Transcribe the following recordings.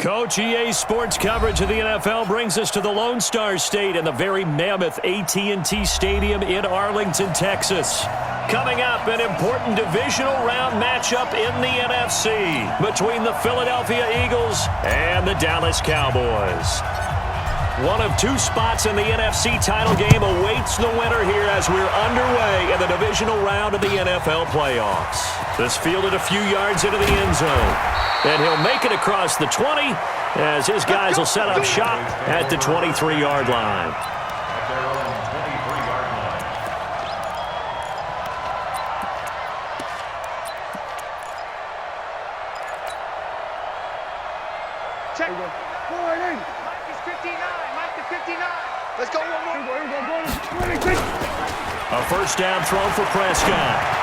Coach, EA Sports coverage of the NFL brings us to the Lone Star State and the very mammoth AT&T Stadium in Arlington, Texas. Coming up, an important divisional round matchup in the NFC between the Philadelphia Eagles and the Dallas Cowboys. One of two spots in the NFC title game awaits the winner here as we're underway in the divisional round of the NFL playoffs. This fielded a few yards into the end zone. And he'll make it across the 20 as his guys will set up shop at the 23-yard line. Check. Mike is 59. Mike is 59. Let's go one more. A first down throw for Prescott.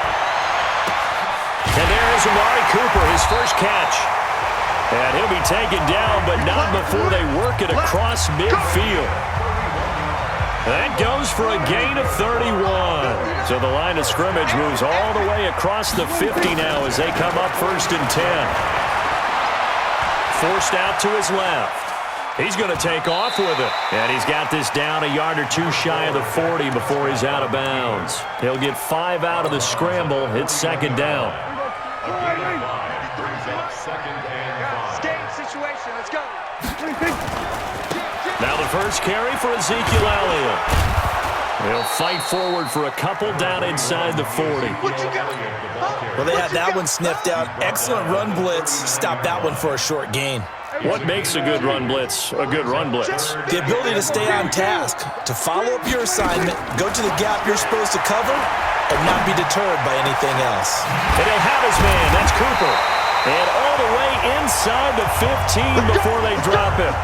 And there's Amari Cooper, his first catch. And he'll be taken down, but not before they work it across midfield. That goes for a gain of 31. So the line of scrimmage moves all the way across the 50 now as they come up 1st and 10. Forced out to his left. He's going to take off with it. And he's got this down a yard or two shy of the 40 before he's out of bounds. He'll get 5 out of the scramble. It's 2nd down. Game situation. Let's go. Now the first carry for Ezekiel Elliott. He'll fight forward for a couple down inside the 40. Well, they had that one sniffed out. Excellent run blitz. Stop that one for a short gain. What makes a good run blitz a good run blitz? The ability to stay on task, to follow up your assignment, go to the gap you're supposed to cover, and not be deterred by anything else. And he'll have his man. That's Cooper. And all the way inside the 15 before they drop it.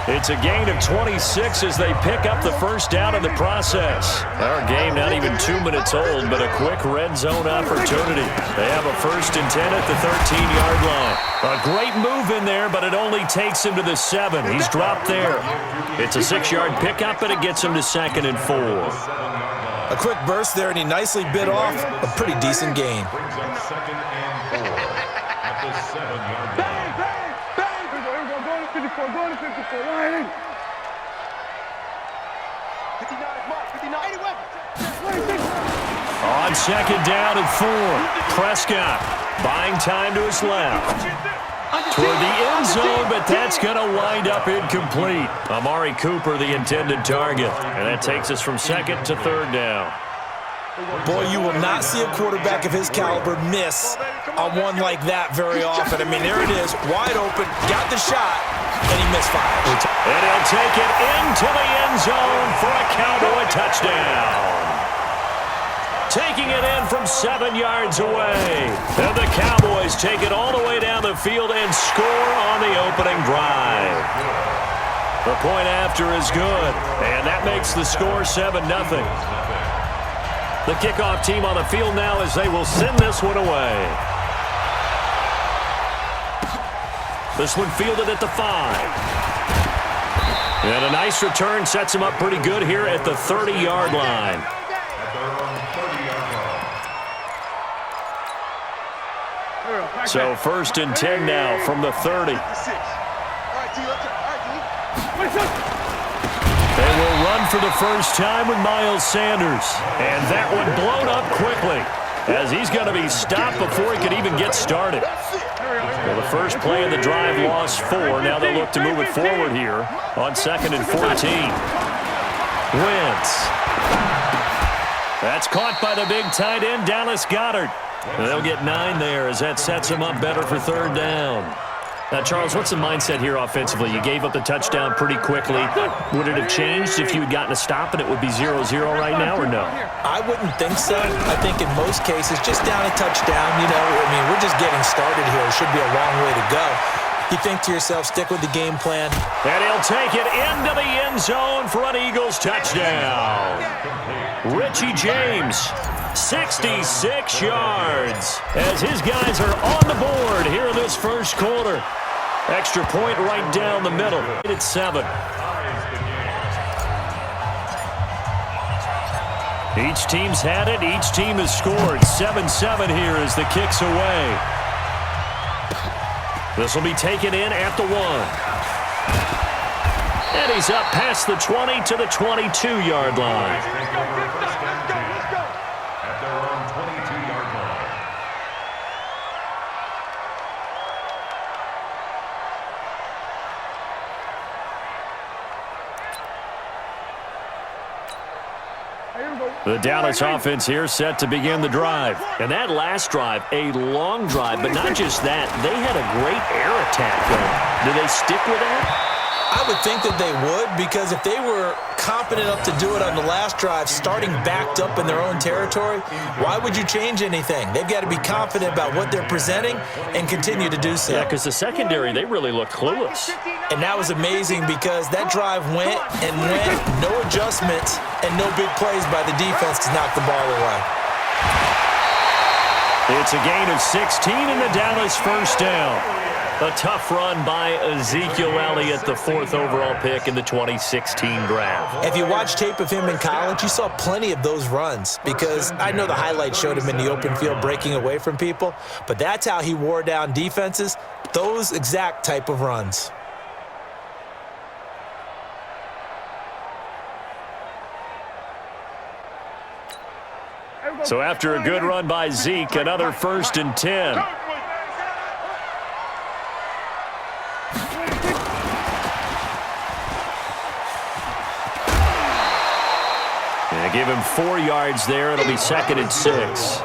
It's a gain of 26 as they pick up the first down in the process. Our game not even 2 minutes old, but a quick red zone opportunity. They have a 1st and 10 at the 13-yard line. A great move in there, but it only takes him to the 7. He's dropped there. It's a 6-yard pickup, and it gets him to 2nd and 4. A quick burst there, and he nicely bit off a pretty decent gain. On 2nd down and 4, Prescott buying time to his left. Toward the end zone, but that's going to wind up incomplete. Amari Cooper, the intended target. And that takes us from 2nd to 3rd down. Boy, you will not see a quarterback of his caliber miss on one like that very often. I mean, there it is, wide open, got the shot, and he misfires. And he'll take it into the end zone for a Cowboy touchdown. Taking it in from 7 yards away. And the Cowboys take it all the way down the field and score on the opening drive. The point after is good, and that makes the score 7-0. The kickoff team on the field now as they will send this one away. This one fielded at the 5. And a nice return sets him up pretty good here at the 30-yard line. So 1st and 10 now from the 30. They will run for the first time with Miles Sanders. And that one blown up quickly as he's going to be stopped before he could even get started. Well, the first play of the drive lost 4. Now they look to move it forward here on 2nd and 14. Wentz. That's caught by the big tight end, Dallas Goedert. And they'll get 9 there as that sets them up better for 3rd down. Now, Charles, what's the mindset here offensively? You gave up the touchdown pretty quickly. Would it have changed if you had gotten a stop and it would be 0-0 right now, or no? I wouldn't think so. I think in most cases, just down a touchdown, you know, I mean, we're just getting started here. It should be a long way to go. You think to yourself, stick with the game plan. And he'll take it into the end zone for an Eagles touchdown. Richie James, 66 yards, as his guys are on the board here in this first quarter. Extra point right down the middle. It's 7. Each team's had it. Each team has scored. 7-7 here as the kick's away. This will be taken in at the 1. And he's up past the 20 to the 22-yard line. Let's go. At their own 22-yard line. The Dallas offense here set to begin the drive. And that last drive, a long drive, but not just that. They had a great air attack going. Do they stick with that? I would think that they would, because if they were confident enough to do it on the last drive, starting backed up in their own territory, why would you change anything? They've got to be confident about what they're presenting and continue to do so. Yeah, because the secondary, they really looked clueless. And that was amazing because that drive went, no adjustments, and no big plays by the defense to knock the ball away. It's a gain of 16 and the Dallas first down. A tough run by Ezekiel Elliott, the 4th overall pick in the 2016 draft. If you watch tape of him in college, you saw plenty of those runs, because I know the highlights showed him in the open field breaking away from people, but that's how he wore down defenses, those exact type of runs. So after a good run by Zeke, another 1st and 10. Give him 4 yards there. It'll be 2nd and 6.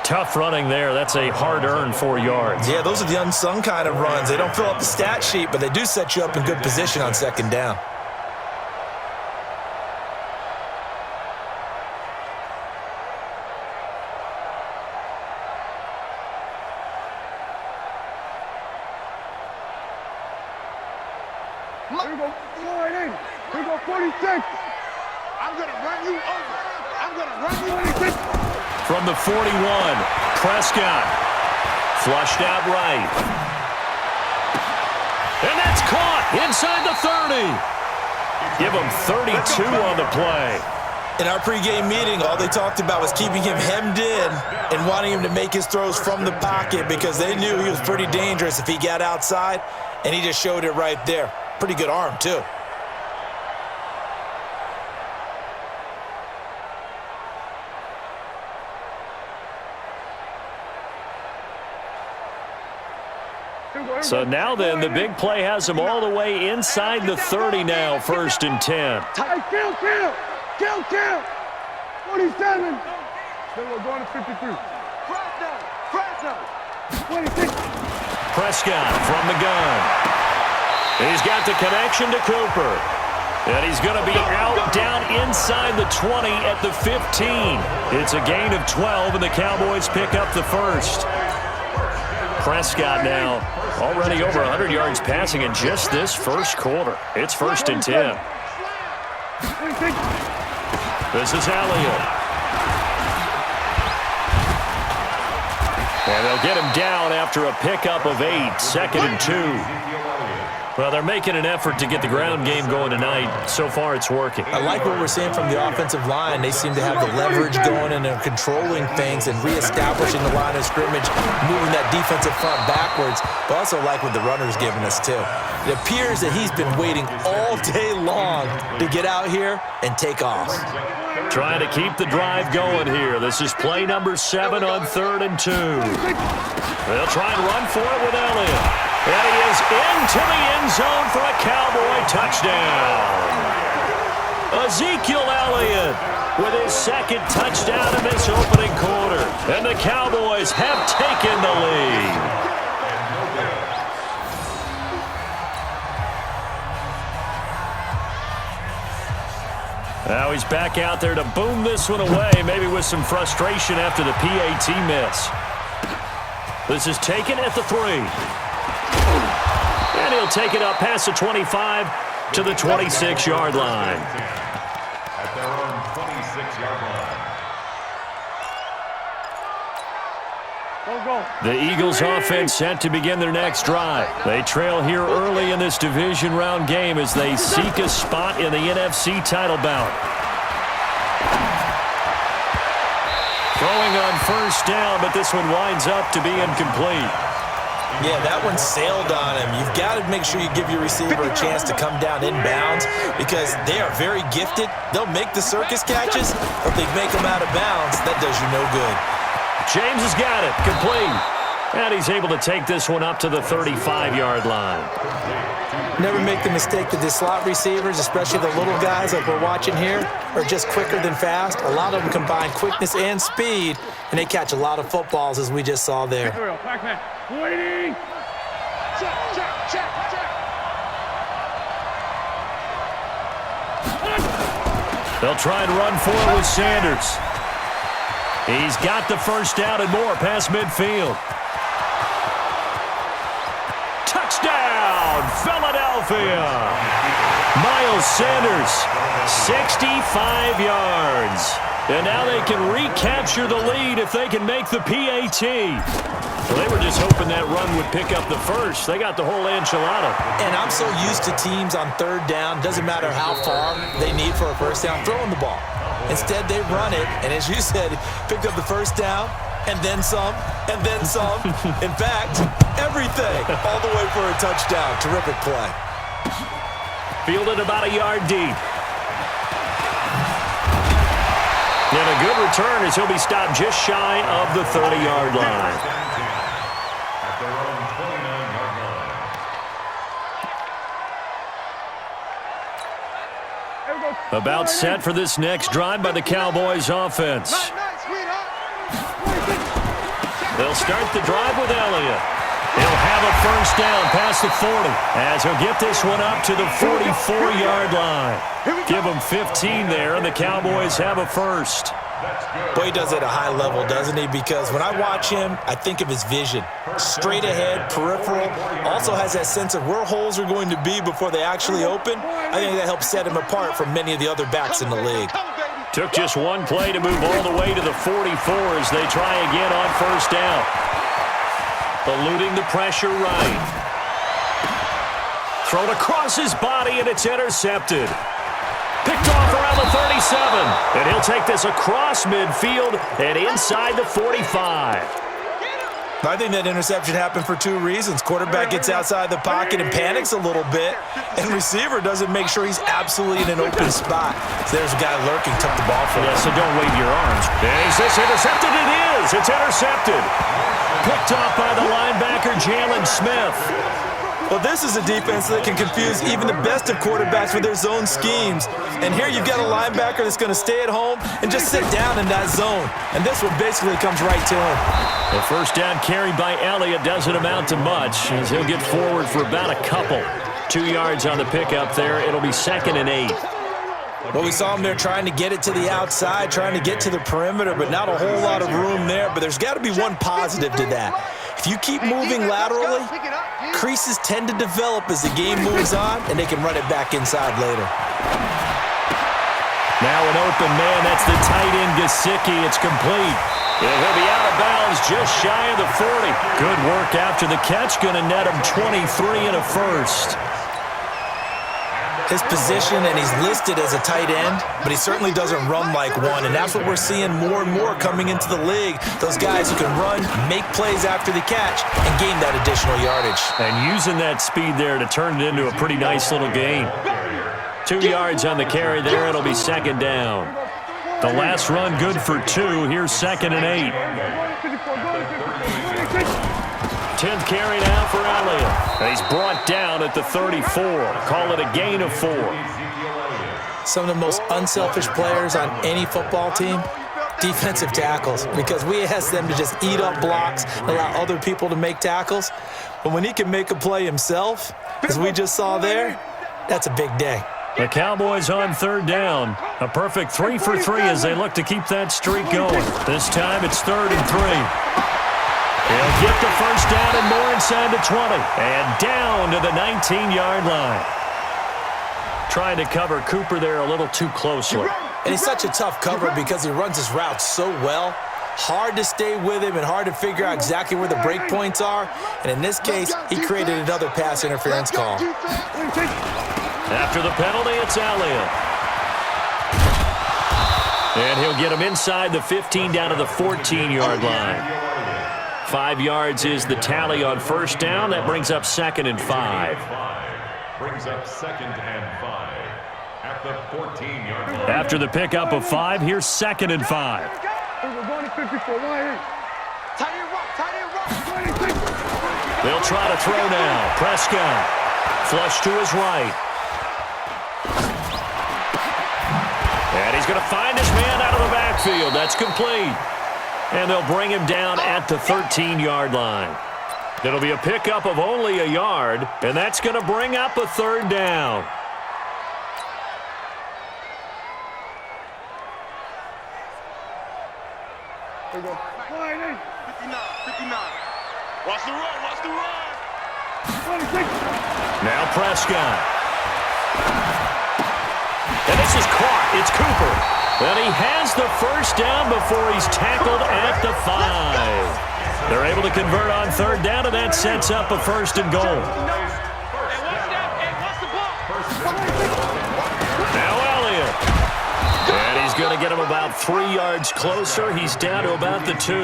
Tough running there. That's a hard-earned 4 yards. Yeah, those are the unsung kind of runs. They don't fill up the stat sheet, but they do set you up in good position on 2nd down. Here we go. Here we go, 46. I'm going to run you over. I'm going to run you over. From the 41, Prescott. Flushed out right. And that's caught inside the 30. Give him 32 on the play. In our pregame meeting, all they talked about was keeping him hemmed in and wanting him to make his throws from the pocket, because they knew he was pretty dangerous if he got outside, and he just showed it right there. Pretty good arm, too. So now then, the big play has him all the way inside the 30 now, 1st and 10. Hey, kill. 47. Then we're going to 53. 26. Prescott from the gun. He's got the connection to Cooper. And he's going to be out down inside the 20 at the 15. It's a gain of 12, and the Cowboys pick up the 1st. Prescott now already over 100 yards passing in just this first quarter. It's 1st and 10. This is Elliott. And they'll get him down after a pickup of 8, 2nd and 2. Well, they're making an effort to get the ground game going tonight. So far, it's working. I like what we're seeing from the offensive line. They seem to have the leverage going, and they're controlling things and reestablishing the line of scrimmage, moving that defensive front backwards, but also like what the runner's giving us, too. It appears that he's been waiting all day long to get out here and take off. Trying to keep the drive going here. This is play number 7 on 3rd and 2. They'll try and run for it with Elliott. And he is into the end zone for a Cowboy touchdown. Ezekiel Elliott with his 2nd touchdown in this opening quarter. And the Cowboys have taken the lead. Now he's back out there to boom this one away, maybe with some frustration after the PAT miss. This is taken at the 3. And he'll take it up past the 25 to the 26-yard line. At their own 26-yard line. The Eagles offense set to begin their next drive. They trail here early in this division round game as they seek a spot in the NFC title bout. Throwing on 1st down, but this one winds up to be incomplete. Yeah, that one sailed on him. You've got to make sure you give your receiver a chance to come down inbounds because they are very gifted. They'll make the circus catches, but if they make them out of bounds, that does you no good. James has got it. Complete. And he's able to take this one up to the 35-yard line. Never make the mistake that the slot receivers, especially the little guys like we're watching here, are just quicker than fast. A lot of them combine quickness and speed, and they catch a lot of footballs, as we just saw there. Waiting. Check. They'll try and run for it with Sanders. He's got the first down and more past midfield. Touchdown, Philadelphia. Miles Sanders, 65 yards. And now they can recapture the lead if they can make the PAT. Well, they were just hoping that run would pick up the first. They got the whole enchilada. And I'm so used to teams on third down, doesn't matter how far they need for a first down, throwing the ball. Instead, they run it, and as you said, picked up the first down, and then some, and then some. In fact, everything, all the way for a touchdown. Terrific play. Fielded about a yard deep. And a good return as he'll be stopped just shy of the 30-yard line. At their own 29-yard line. About set for this next drive by the Cowboys offense. They'll start the drive with Elliott. He'll have a first down past the 40 as he'll get this one up to the 44-yard line. Give them 15 there, and the Cowboys have a first. Boy, he does it at a high level, doesn't he? Because when I watch him, I think of his vision. Straight ahead, peripheral, also has that sense of where holes are going to be before they actually open. I think that helps set him apart from many of the other backs in the league. Took just one play to move all the way to the 44 as they try again on first down. Eluding the pressure right. Thrown across his body, and it's intercepted. Picked off around the 37. And he'll take this across midfield and inside the 45. I think that interception happened for two reasons. Quarterback gets outside the pocket and panics a little bit, and receiver doesn't make sure he's absolutely in an open spot. So there's a guy lurking, took the ball from him. Yeah, so don't wave your arms. Is this intercepted? It is. It's intercepted. Picked off by the linebacker, Jalen Smith. Well, this is a defense that can confuse even the best of quarterbacks with their zone schemes. And here you've got a linebacker that's going to stay at home and just sit down in that zone. And this one basically comes right to him. The first down carried by Elliott doesn't amount to much as he'll get forward for about a couple. 2 yards on the pickup there. It'll be 2nd and 8. Well, we saw him there trying to get it to the outside, trying to get to the perimeter, but not a whole lot of room there. But there's got to be one positive to that. If you keep moving laterally, creases tend to develop as the game moves on, and they can run it back inside later. Now an open man. That's the tight end, Gesicki. It's complete. And he'll be out of bounds just shy of the 40. Good work after the catch. Going to net him 23 and a first. His position, and he's listed as a tight end, but he certainly doesn't run like one, and that's what we're seeing more and more coming into the league. Those guys who can run, make plays after the catch, and gain that additional yardage. And using that speed there to turn it into a pretty nice little gain. 2 yards on the carry there. It'll be 2nd down. The last run good for 2. Here's 2nd and 8. 10th carry now for Elliott. And he's brought down at the 34. Call it a gain of 4. Some of the most unselfish players on any football team, defensive tackles, because we ask them to just eat up blocks and allow other people to make tackles. But when he can make a play himself, as we just saw there, that's a big day. The Cowboys on 3rd down. A perfect 3 for 3 as they look to keep that streak going. This time it's 3rd and 3. He'll get the first down and more inside the 20. And down to the 19-yard line. Trying to cover Cooper there a little too closely. And he's such a tough cover because he runs his route so well. Hard to stay with him and hard to figure out exactly where the break points are. And in this case, he created another pass interference call. After the penalty, it's Elliott. And he'll get him inside the 15 down to the 14-yard line. 5 yards is the tally on first down. That brings up 2nd and 5. Brings up 2nd and 5 at the 14-yard line. After the pickup of 5, here's 2nd and 5. We're going to 54. Tight end rock. They'll try to throw now. Prescott. Flush to his right. And he's going to find his man out of the backfield. That's complete. And they'll bring him down at the 13-yard line. It'll be a pickup of only a yard, and that's going to bring up a 3rd down. There we go. 59. Watch the run. 26. Now Prescott. And this is caught. It's Cooper. And he has the first down before he's tackled at the 5. They're able to convert on 3rd down, and that sets up a 1st and goal. Now Elliott. And he's going to get him about 3 yards closer. He's down to about the 2.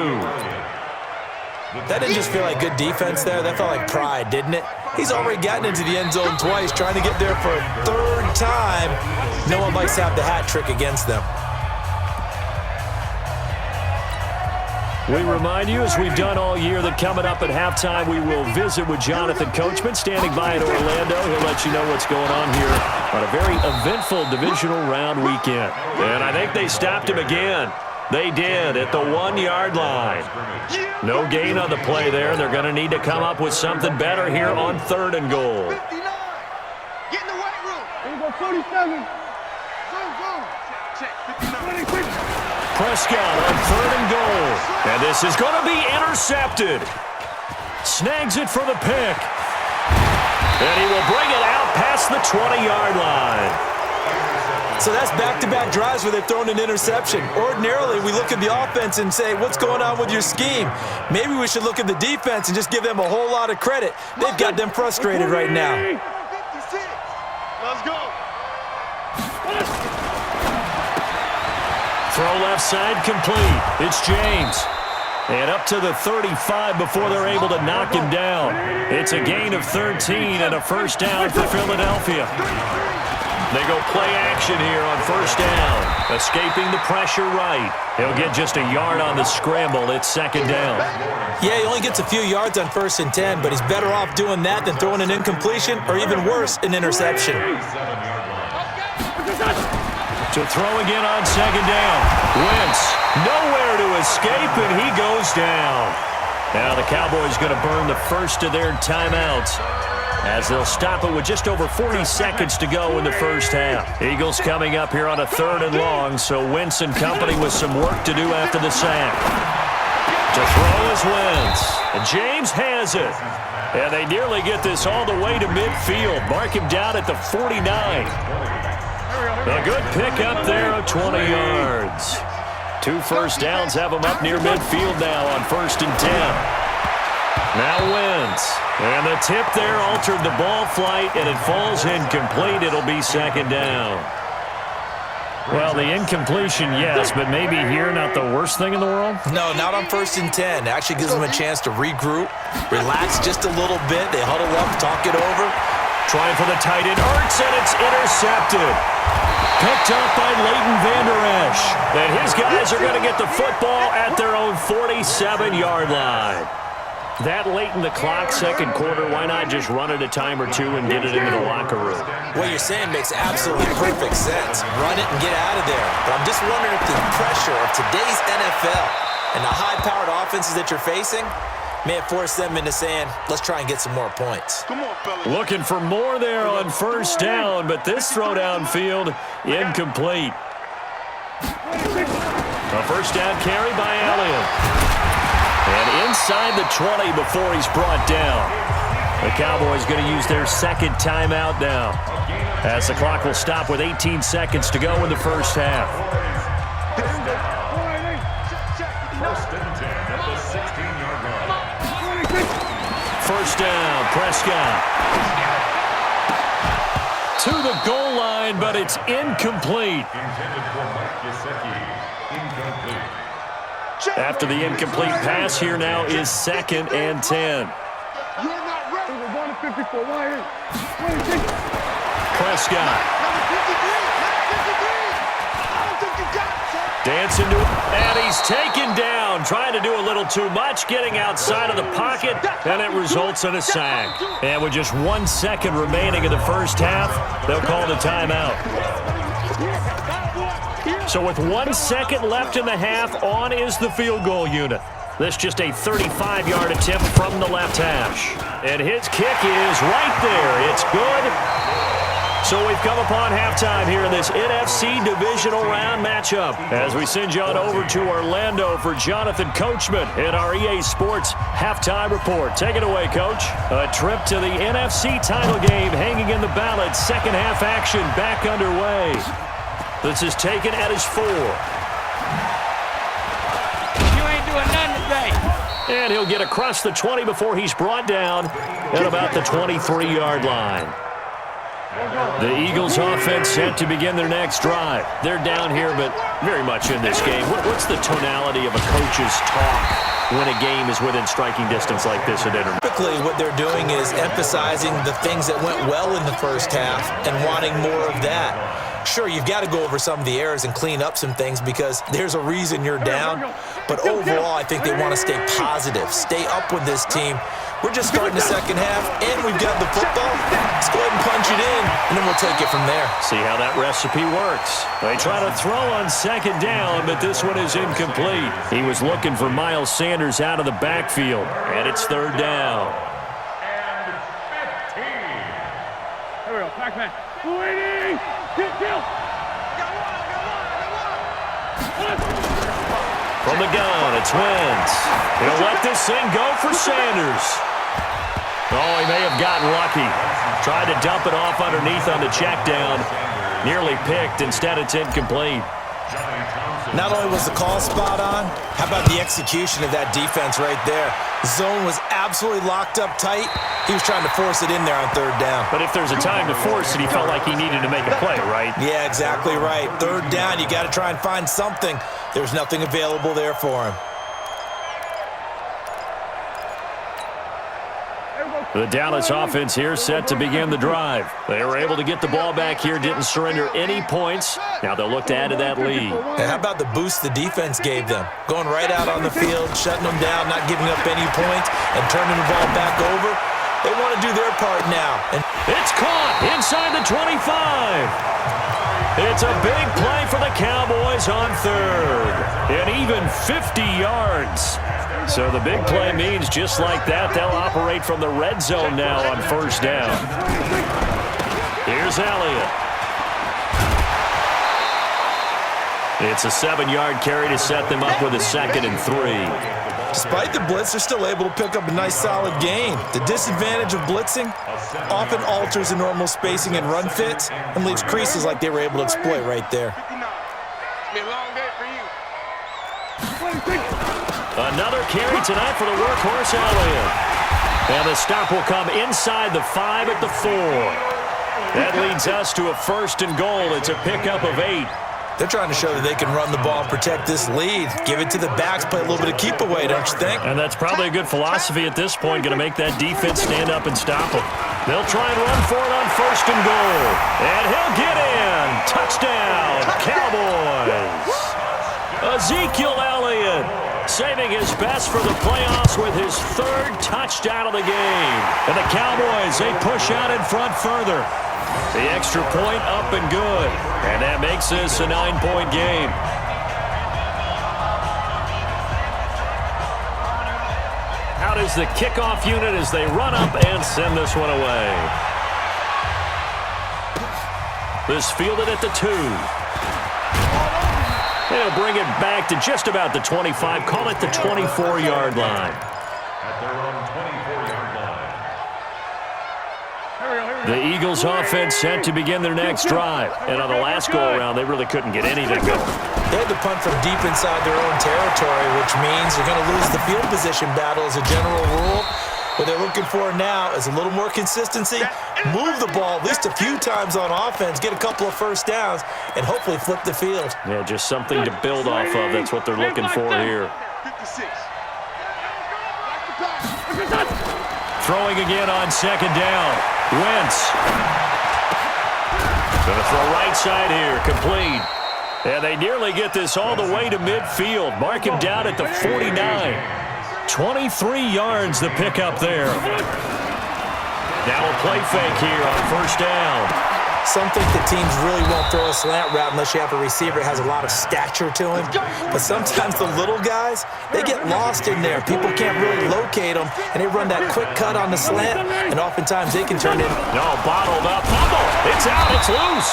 That didn't just feel like good defense there. That felt like pride, didn't it? He's already gotten into the end zone twice, trying to get there for a 3rd time. No one likes to have the hat trick against them. We remind you, as we've done all year, that coming up at halftime, we will visit with Jonathan Coachman, standing by in Orlando. He'll let you know what's going on here on a very eventful divisional round weekend. And I think they stopped him again. They did at the 1-yard line. No gain on the play there. They're going to need to come up with something better here on 3rd and goal. 59. Get in the weight room. Here we go, 47. Go. Check. 59. Prescott on 3rd and goal. And this is going to be intercepted. Snags it for the pick. And he will bring it out past the 20-yard line. So that's back-to-back drives where they've thrown an interception. Ordinarily, we look at the offense and say, what's going on with your scheme? Maybe we should look at the defense and just give them a whole lot of credit. They've got them frustrated right now. 56. Let's go. Throw left side complete. It's James. And up to the 35 before they're able to knock him down. It's a gain of 13 and a 1st down for Philadelphia. They go play action here on 1st down. Escaping the pressure right. He'll get just a yard on the scramble. It's 2nd down. Yeah, he only gets a few yards on 1st and 10, but he's better off doing that than throwing an incompletion or even worse, an interception. To throw again on 2nd down. Wentz nowhere to escape, and he goes down. Now the Cowboys going to burn the first of their timeouts, as they'll stop it with just over 40 seconds to go in the first half. Eagles coming up here on a 3rd and long, so Wentz and company with some work to do after the sack. To throw is Wentz. And James has it. And they nearly get this all the way to midfield. Mark him down at the 49. A good pickup there of 20 yards. 2 first downs have him up near midfield now on 1st and 10. Now Wentz. And the tip there altered the ball flight, and it falls incomplete. It'll be 2nd down. Well, the incompletion, yes, but maybe here not the worst thing in the world? No, not on 1st and 10. It actually gives them a chance to regroup, relax just a little bit. They huddle up, talk it over. Trying for the tight end, Ertz, and it's intercepted. Picked up by Leighton Vander Esch. And his guys are going to get the football at their own 47-yard line. That late in the clock, 2nd quarter, why not just run it a time or two and get it into the locker room? What you're saying makes absolutely perfect sense. Run it and get out of there. But I'm just wondering if the pressure of today's NFL and the high-powered offenses that you're facing may have forced them into saying, let's try and get some more points. Come on, fellas. Looking for more there on 1st down, but this throw downfield, incomplete. A 1st down carry by Elliott. And inside the 20 before he's brought down. The Cowboys going to use their 2nd timeout now, as the clock will stop with 18 seconds to go in the first half. 1st and 10 at the 16-yard line. 1st down, Prescott. To the goal line, but it's incomplete. Intended for Mike Gesicki. Incomplete. After the incomplete pass, here now is 2nd and 10. You're not ready. We're going to 54. Why? Prescott. Number 53. I don't think you got it, sir. Dancing to it, and he's taken down, trying to do a little too much, getting outside of the pocket, and it results in a sack. And with just 1 second remaining in the first half, they'll call the timeout. So with 1 second left in the half, on is the field goal unit. This just a 35-yard attempt from the left hash. And his kick is right there. It's good. So we've come upon halftime here in this NFC Divisional Round matchup as we send you on over to Orlando for Jonathan Coachman in our EA Sports Halftime Report. Take it away, Coach. A trip to the NFC title game hanging in the balance. Second half action back underway. This is taken at his 4. You ain't doing nothing today. And he'll get across the 20 before he's brought down at about the 23-yard line. The Eagles offense set to begin their next drive. They're down here, but very much in this game. What's the tonality of a coach's talk when a game is within striking distance like this at intermission? Typically, what they're doing is emphasizing the things that went well in the first half and wanting more of that. Sure, you've got to go over some of the errors and clean up some things because there's a reason you're down. But overall, I think they want to stay positive, stay up with this team. We're just starting the second half, and we've got the football. Let's go ahead and punch it in, and then we'll take it from there. See how that recipe works. They try to throw on second down, but this one is incomplete. He was looking for Miles Sanders out of the backfield, and it's 3rd down. And 15. Here we go. Back man. 280. Kill. From the gun, it's Wentz. He'll let this thing go for Sanders. Oh, he may have gotten lucky. Tried to dump it off underneath on the check down. Nearly picked. Instead, it's incomplete. Not only was the call spot on, how about the execution of that defense right there? Zone was absolutely locked up tight. He was trying to force it in there on 3rd down. But if there's a time to force it, he felt like he needed to make a play, right? Yeah, exactly right. 3rd down, you got to try and find something. There's nothing available there for him. The Dallas offense here set to begin the drive. They were able to get the ball back here, didn't surrender any points. Now they'll look to add to that lead. And how about the boost the defense gave them? Going right out on the field, shutting them down, not giving up any points, and turning the ball back over. They want to do their part now. And it's caught inside the 25. It's a big play for the Cowboys on 3rd. And even 50 yards. So the big play means just like that, they'll operate from the red zone now on 1st down. Here's Elliott. It's a 7-yard carry to set them up with a 2nd and 3. despite the blitz, they're still able to pick up a nice solid gain. The disadvantage of blitzing often alters the normal spacing and run fits and leaves creases like they were able to exploit right there. Another carry tonight for the workhorse Elliott. And the stop will come inside the 5 at the 4. That leads us to a 1st and goal. It's a pickup of 8. They're trying to show that they can run the ball and protect this lead. Give it to the backs, play a little bit of keep away, don't you think? And that's probably a good philosophy at this point, going to make that defense stand up and stop them. They'll try and run for it on 1st and goal. And he'll get in. Touchdown, Cowboys. Ezekiel Elliott saving his best for the playoffs with his 3rd touchdown of the game. And the Cowboys, they push out in front further. The extra point up and good. And that makes this a 9-point game. Out is the kickoff unit as they run up and send this one away. This fielded at the 2. They'll bring it back to just about the 25. Call it the 24-yard line. At their own 24-yard line. The Eagles offense set to begin their next drive. And on the last go-around, they really couldn't get anything going. They had to punt from deep inside their own territory, which means they're going to lose the field position battle as a general rule. What they're looking for now is a little more consistency, move the ball at least a few times on offense, get a couple of 1st downs, and hopefully flip the field. Yeah, just something to build off of. That's what they're looking for here. to 6. Watch the pass. Throwing again on second down. Wentz. Going to throw right side here. Complete. And they nearly get this all the way to midfield. Mark him down at the 49. 23 yards the pickup there. Now a play fake here on first down. Some think the teams really won't throw a slant route unless you have a receiver that has a lot of stature to him. But sometimes the little guys, they get lost in there. People can't really locate them, and they run that quick cut on the slant, and oftentimes they can turn in. No, bottled up. Fumble. It's out. It's loose.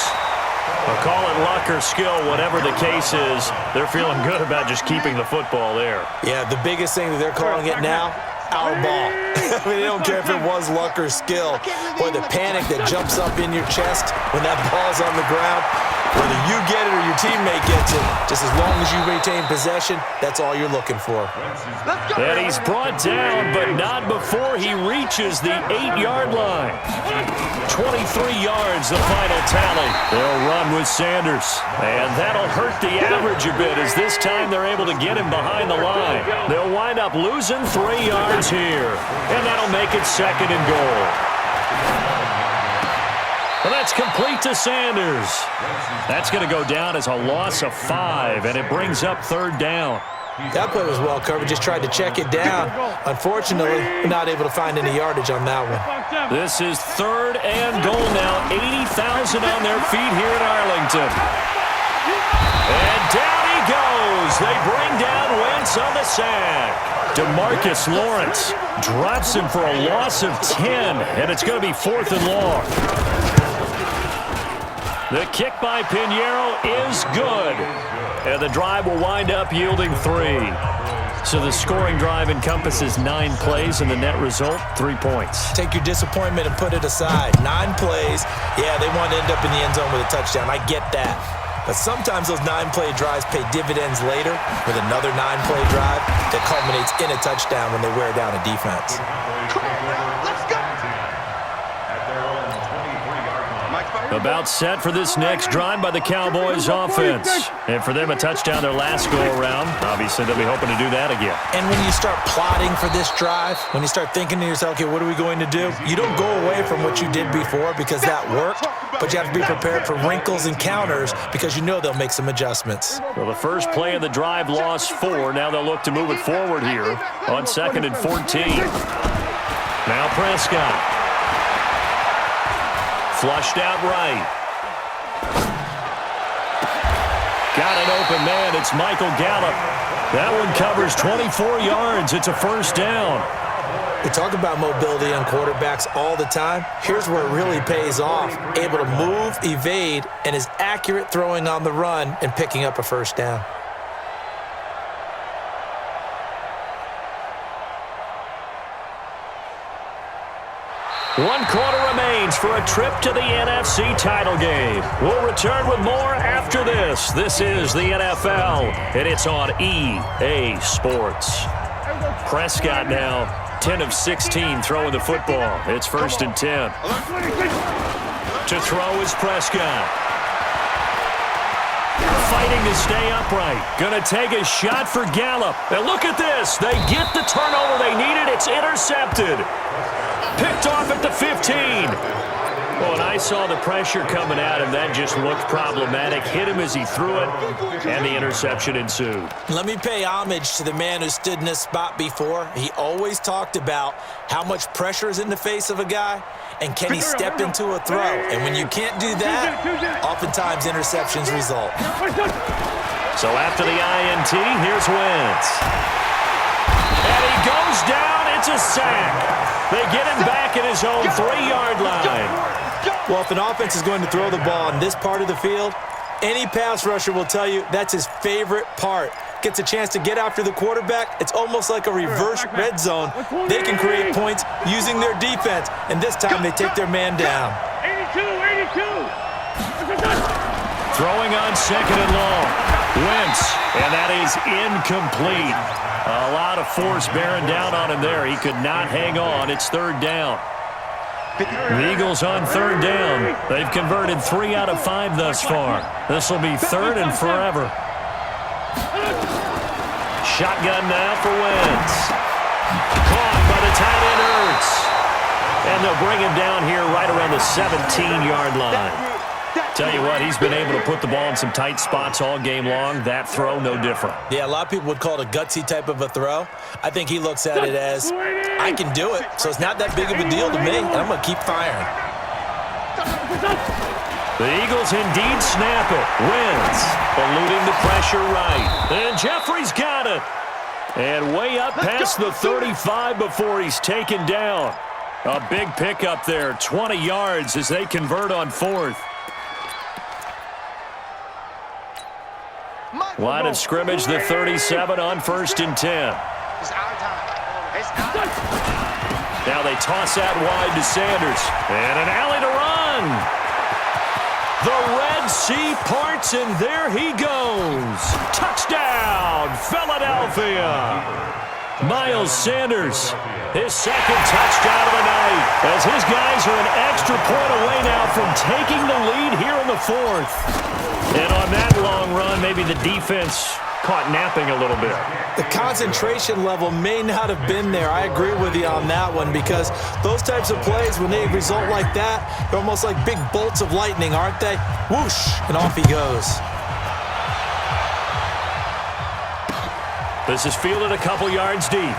I'll call it luck or skill, whatever the case is. They're feeling good about just keeping the football there. Yeah, the biggest thing that they're calling it now, our ball. I mean, they don't care if it was luck or skill. Boy, the panic that jumps up in your chest when that ball's on the ground, whether you get it or your teammate gets it, just as long as you retain possession, that's all you're looking for. And he's brought down, but not before he reaches the 8-yard line. 23 yards, the final tally. They'll run with Sanders. And that'll hurt the average a bit as this time they're able to get him behind the line. They'll wind up losing 3 yards here. And that'll make it second and goal. Well, that's complete to Sanders. That's going to go down as a loss of 5, and it brings up third down. That play was well covered. Just tried to check it down. Unfortunately, we're not able to find any yardage on that one. This is third and goal now. 80,000 on their feet here in Arlington. And down he goes. They bring down Wentz on the sack. DeMarcus Lawrence drops him for a loss of 10, and it's going to be 4th and long. The kick by Pinheiro is good. And the drive will wind up yielding 3. So the scoring drive encompasses 9 plays, and the net result, 3 points. Take your disappointment and put it aside. 9 plays. Yeah, they want to end up in the end zone with a touchdown. I get that. But sometimes those 9-play drives pay dividends later with another 9-play drive that culminates in a touchdown when they wear down a defense. About set for this next drive by the Cowboys offense. And for them, a touchdown their last go-around. Obviously, they'll be hoping to do that again. And when you start plotting for this drive, when you start thinking to yourself, okay, what are we going to do? You don't go away from what you did before because that worked, but you have to be prepared for wrinkles and counters because you know they'll make some adjustments. Well, the first play of the drive lost 4. Now they'll look to move it forward here on 2nd and 14. Now Prescott. Flushed out right. Got an open man. It's Michael Gallup. That one covers 24 yards. It's a first down. We talk about mobility on quarterbacks all the time. Here's where it really pays off. Able to move, evade, and is accurate throwing on the run and picking up a first down. One quarter remains for a trip to the NFC title game. We'll return with more after this. This is the NFL, and it's on EA Sports. Prescott now 10 of 16 throwing the football. It's 1st and 10. To throw is Prescott. Fighting to stay upright. Going to take a shot for Gallup. And look at this. They get the turnover they needed. It's intercepted. Picked off at the 15. Well, and I saw the pressure coming at him. That just looked problematic. Hit him as he threw it, and the interception ensued. Let me pay homage to the man who stood in this spot before. He always talked about how much pressure is in the face of a guy, and can he step into a throw? And when you can't do that, oftentimes interceptions result. So after the INT, here's Wentz. And he goes down. It's a sack. They get him back at his own 3-yard line. Well, if an offense is going to throw the ball in this part of the field, any pass rusher will tell you that's his favorite part. Gets a chance to get after the quarterback. It's almost like a reverse red zone. They can create points using their defense, and this time they take their man down. 82. Throwing on 2nd and long. Wentz, and that is incomplete. A lot of force bearing down on him there. He could not hang on. It's 3rd down. The Eagles on 3rd down. They've converted 3 out of 5 thus far. This will be 3rd and forever. Shotgun now for Wentz. Caught by the tight end Ertz. And they'll bring him down here right around the 17-yard line. Tell you what, he's been able to put the ball in some tight spots all game long. That throw, no different. Yeah, a lot of people would call it a gutsy type of a throw. I think he looks at it as, I can do it, so it's not that big of a deal to me, and I'm going to keep firing. The Eagles indeed snap it. Wentz eluding the pressure right. And Jeffrey's got it. And way up past the 35 before he's taken down. A big pickup there, 20 yards as they convert on fourth. Line of scrimmage, the 37 on 1st and 10. Now they toss out wide to Sanders. And an alley to run. The Red Sea parts, and there he goes. Touchdown, Philadelphia. Miles Sanders, his second touchdown of the night, as his guys are an extra point away now from taking the lead here in the fourth. And on that long run, maybe the defense caught napping a little bit. The concentration level may not have been there. I agree with you on that one, because those types of plays, when they result like that, they're almost like big bolts of lightning, aren't they? Whoosh, and off he goes. This is fielded a couple yards deep.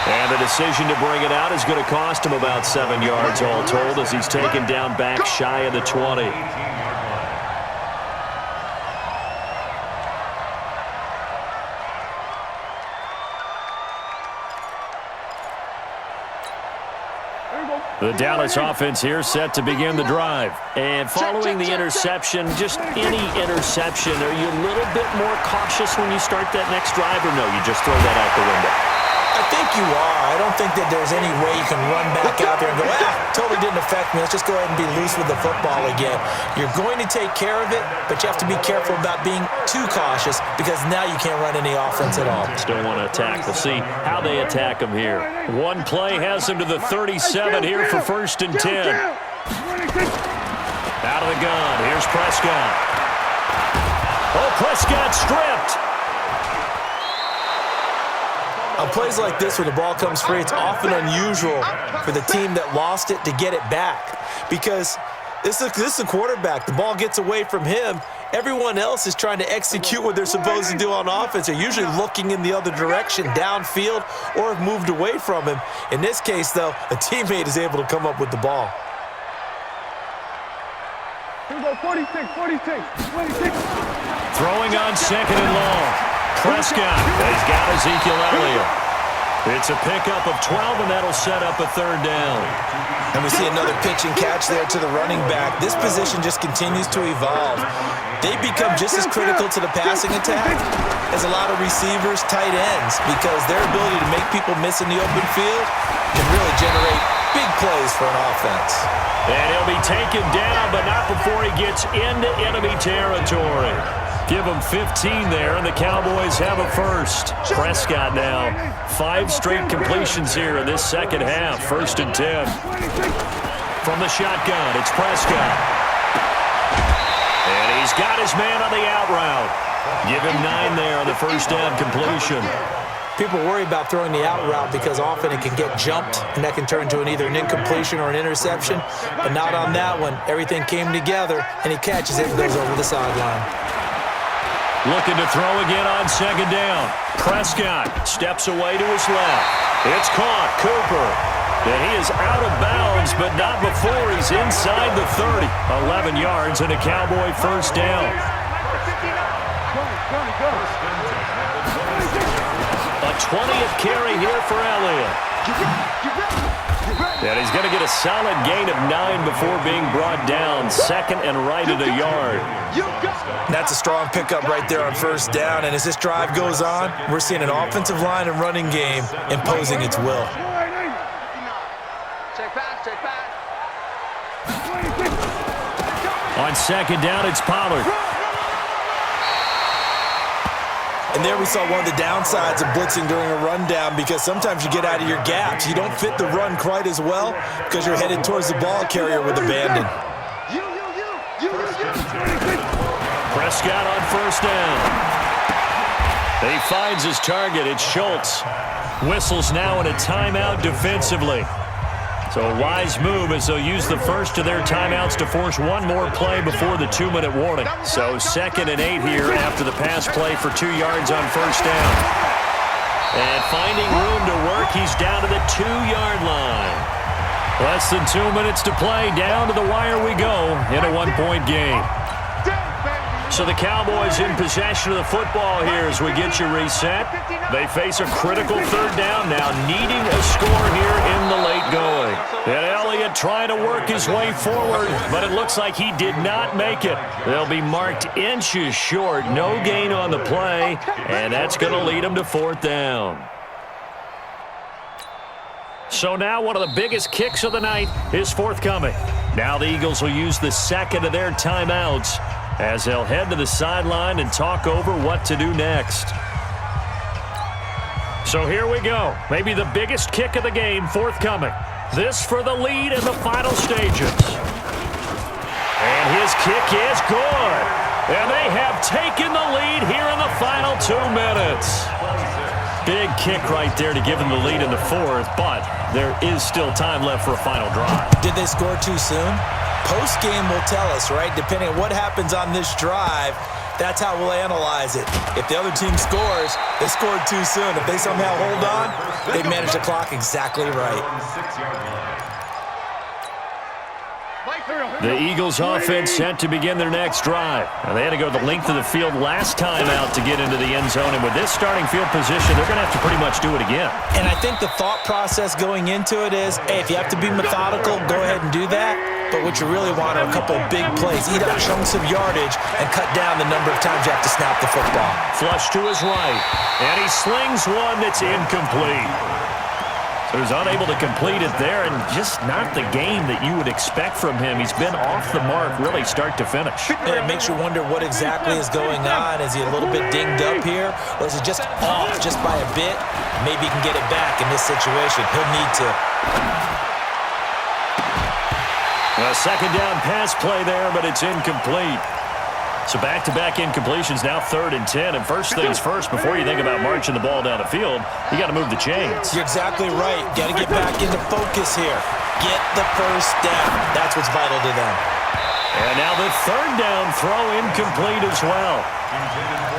And the decision to bring it out is going to cost him about 7 yards all told, as he's taken down back shy of the 20. The Dallas offense here set to begin the drive. And following the interception, just any interception, are you a little bit more cautious when you start that next drive, or no, you just throw that out the window? I think you are. I don't think that there's any way you can run back out there and go, totally didn't affect me. Let's just go ahead and be loose with the football again. You're going to take care of it, but you have to be careful about being too cautious, because now you can't run any offense at all. Still want to attack. We'll see how they attack him here. One play has him to the 37 here for 1st and 10. Out of the gun. Here's Prescott. Oh, Prescott stripped. On plays like this, where the ball comes free, it's often unusual for the team that lost it to get it back, because this is a quarterback. The ball gets away from him. Everyone else is trying to execute what they're supposed to do on offense. They're usually looking in the other direction, downfield, or have moved away from him. In this case, though, a teammate is able to come up with the ball. Here we go, 46. Throwing on 2nd and long. Prescott has got Ezekiel Elliott. It's a pickup of 12, and that'll set up a 3rd down. And we see another pitch and catch there to the running back. This position just continues to evolve. They become just as critical to the passing attack as a lot of receivers, tight ends, because their ability to make people miss in the open field can really generate big plays for an offense. And he'll be taken down, but not before he gets into enemy territory. Give him 15 there, and the Cowboys have a first. Prescott now, 5 straight completions here in this second half. 1st and 10. From the shotgun, it's Prescott. And he's got his man on the out route. Give him 9 there on the first down completion. People worry about throwing the out route because often it can get jumped, and that can turn into either an incompletion or an interception. But not on that one. Everything came together, and he catches it and goes over the sideline. Looking to throw again on 2nd down. Prescott steps away to his left. It's caught. Cooper. And he is out of bounds, but not before he's inside the 30. 11 yards and a Cowboy first down. A 20th carry here for Elliott. And he's going to get a solid gain of 9 before being brought down. 2nd and right at a yard. That's a strong pickup right there on 1st down. And as this drive goes on, we're seeing an offensive line and running game imposing its will. Check back. On 2nd down, it's Pollard. And there we saw one of the downsides of blitzing during a rundown, because sometimes you get out of your gaps. You don't fit the run quite as well because you're headed towards the ball carrier with abandon. Prescott on 1st down. He finds his target. It's Schultz. Whistles now in a timeout defensively. So a wise move as they'll use the first of their timeouts to force one more play before the 2-minute warning. So 2nd and 8 here after the pass play for 2 yards on first down. And finding room to work, he's down to the 2-yard line. Less than 2 minutes to play. Down to the wire we go in a 1-point game. So the Cowboys in possession of the football here as we get you reset. They face a critical 3rd down now, needing a score here in the late going. And Elliott trying to work his way forward, but it looks like he did not make it. They'll be marked inches short. No gain on the play, and that's going to lead them to 4th down. So now one of the biggest kicks of the night is forthcoming. Now the Eagles will use the 2nd of their timeouts as they'll head to the sideline and talk over what to do next. So here we go. Maybe the biggest kick of the game forthcoming. This for the lead in the final stages. And his kick is good. And they have taken the lead here in the final 2 minutes. Big kick right there to give them the lead in the 4th, but there is still time left for a final drive. Did they score too soon? Post-game will tell us, right? Depending on what happens on this drive, that's how we'll analyze it. If the other team scores, they scored too soon. If they somehow hold on, they manage the clock exactly right. The Eagles offense set to begin their next drive. And they had to go the length of the field last time out to get into the end zone. And with this starting field position, they're going to have to pretty much do it again. And I think the thought process going into it is, hey, if you have to be methodical, go ahead and do that. But what you really want are a couple of big plays. Eat up chunks of yardage and cut down the number of times you have to snap the football. Flush to his right. And he slings one that's incomplete. So he's unable to complete it there, and just not the game that you would expect from him. He's been off the mark really start to finish. It makes you wonder what exactly is going on. Is he a little bit dinged up here, or is it just off just by a bit? Maybe he can get it back in this situation. He'll need to. A 2nd down pass play there, but it's incomplete. So back-to-back incompletions, now 3rd and 10. And first things first, before you think about marching the ball down the field, you got to move the chains. You're exactly right. Got to get back into focus here. Get the first down. That's what's vital to them. And now the 3rd down throw incomplete as well.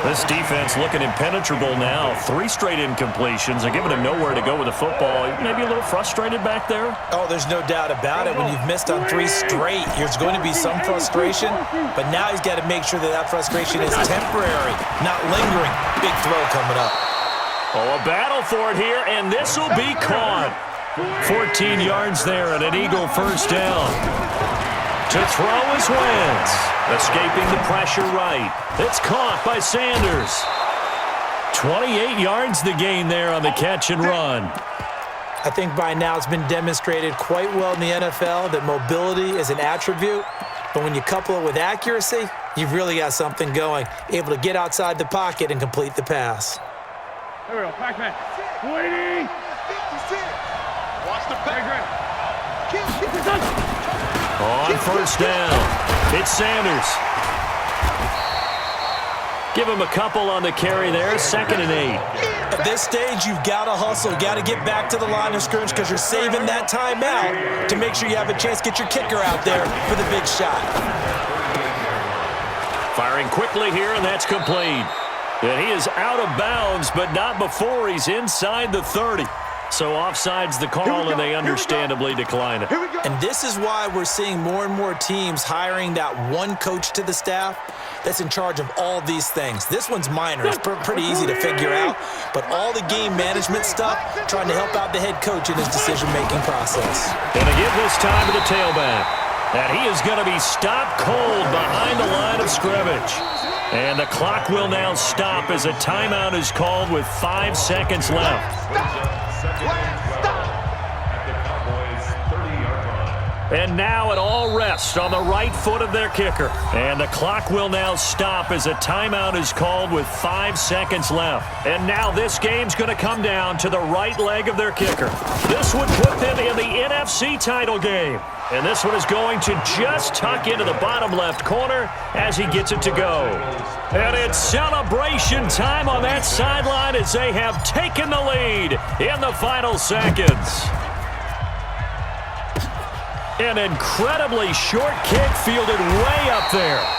This defense looking impenetrable now. 3 straight incompletions. They're giving him nowhere to go with the football. Maybe a little frustrated back there? Oh, there's no doubt about it. When you've missed on 3 straight, there's going to be some frustration. But now he's got to make sure that that frustration is temporary, not lingering. Big throw coming up. Oh, a battle for it here, and this will be caught. 14 yards there and an Eagle first down. To throw is Wentz. Escaping the pressure right. It's caught by Sanders. 28 yards the gain there on the catch and run. I think by now it's been demonstrated quite well in the NFL that mobility is an attribute. But when you couple it with accuracy, you've really got something going. Able to get outside the pocket and complete the pass. There we go. Pac-Man. Waiting. Watch the pack. On first down, it's Sanders. Give him a couple on the carry there, 2nd and 8. At this stage, you've got to hustle. Got to get back to the line of scrimmage because you're saving that timeout to make sure you have a chance to get your kicker out there for the big shot. Firing quickly here, and that's complete. And he is out of bounds, but not before he's inside the 30. So offside's the call, and they understandably decline it. And this is why we're seeing more and more teams hiring that one coach to the staff that's in charge of all these things. This one's minor. It's pretty easy to figure out. But all the game management stuff, trying to help out the head coach in his decision-making process. Going to give this time to the tailback. And he is going to be stopped cold behind the line of scrimmage. And the clock will now stop as a timeout is called with 5 seconds left. Second and 12 at the Cowboys' 30-yard line. And now it all rests on the right foot of their kicker. And the clock will now stop as a timeout is called with 5 seconds left. And now this game's going to come down to the right leg of their kicker. This would put them in the NFC title game. And this one is going to just tuck into the bottom left corner as he gets it to go. And it's celebration time on that sideline as they have taken the lead in the final seconds. An incredibly short kick fielded way up there.